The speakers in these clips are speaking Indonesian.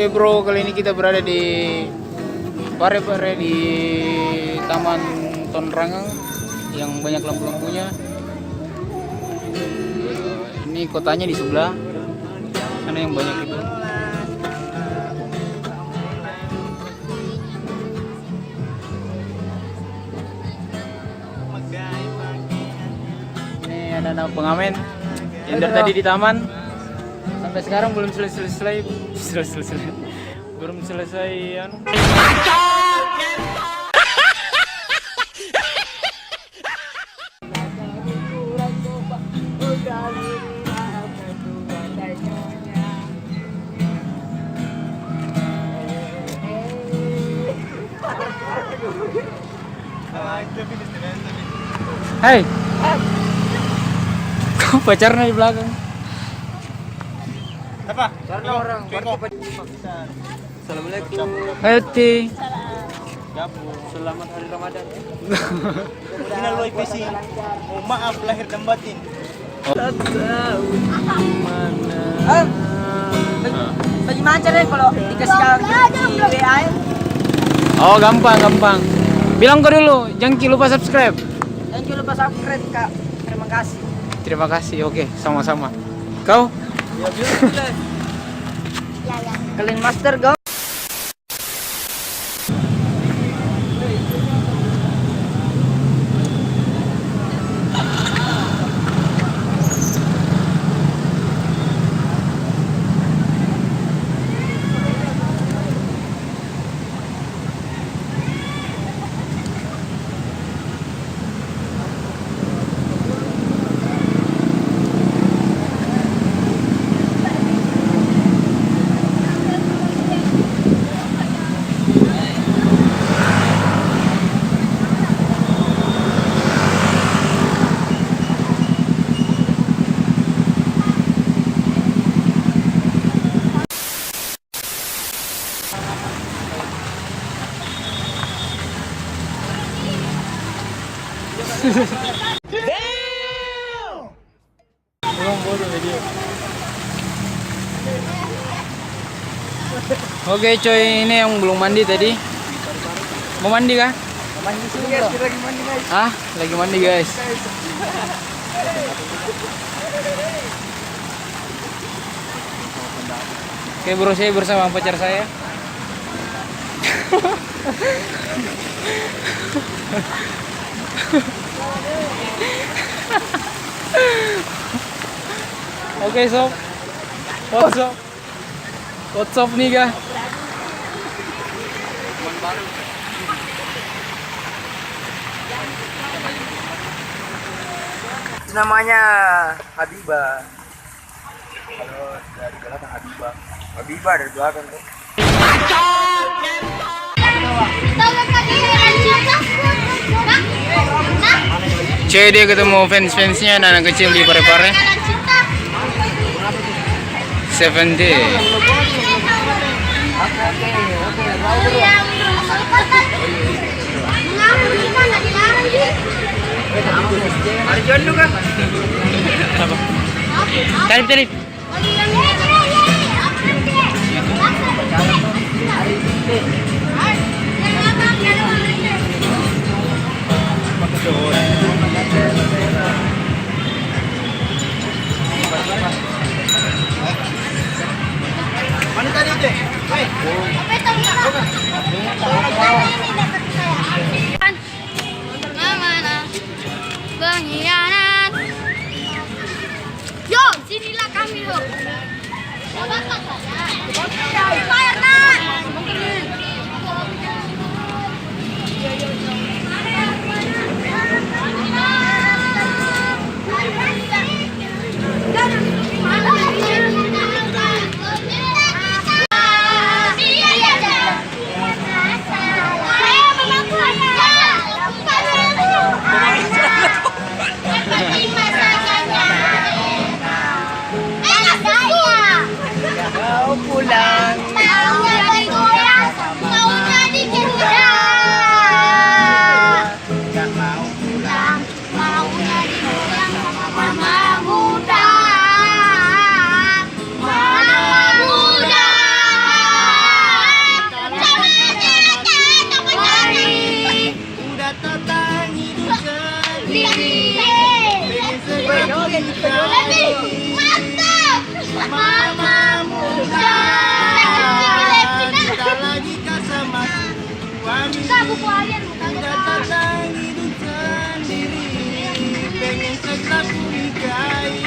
Oke bro, kali ini kita berada di Parepare di Taman Tonrangang yang banyak lampu-lampunya. Ini kotanya di sebelah sana yang banyak itu. Ini anak-anak pengamen yang dari tadi di taman sampai sekarang belum selesai belum selesai anu. Hai, kau pacarnya di belakang. Apa? Karena orang Assalamualaikum. Hai Ti. Selamat hari Ramadan. Final YPC. Oh, maaf lahir dan batin. Bagaimana caranya kalau dikasih si WA? Oh gampang. Bilang kau dulu, jangan lupa subscribe. Jangan lupa subscribe Kak. Terima kasih. Terima kasih. Oke, sama-sama. Kau? Ya bilang. Kalian master go. Oke coy, ini yang belum mandi tadi. Mau mandi kah? Mandi sini guys, kita lagi mandi guys. Ah, lagi mandi guys. Oke bro, saya bersama pacar saya. Oke sob. What's up nih kah? Namanya Habibah. Kalau dari belakang Habibah dari belakang tuh. Cuy, dia ketemu fans-fansnya anak kecil di Parepare. 7D. Arjun juga. Tarif. Mana tadi itu? Pengkhianat. Yo, sinilah kami loh. pengen segera nikahi. Mantap. Mama muda. Kita lagi sama suami. Buku alien Udah datang hidup sendiri, pengen segera ku nikahi.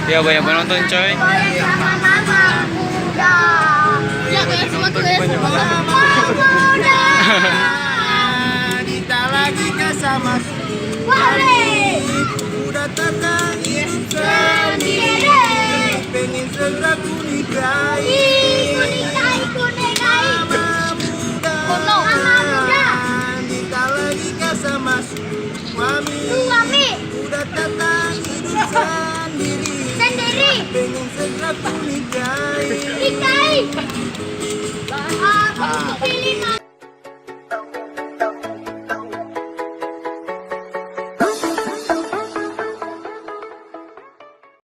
Ya banyak penonton coy. Kita lagi sama suami, udah datang hidup sendiri, pengen segera ku nikahi. Kita lagi sama suami, udah datang hidup sendiri, pengen segera ku nikahi.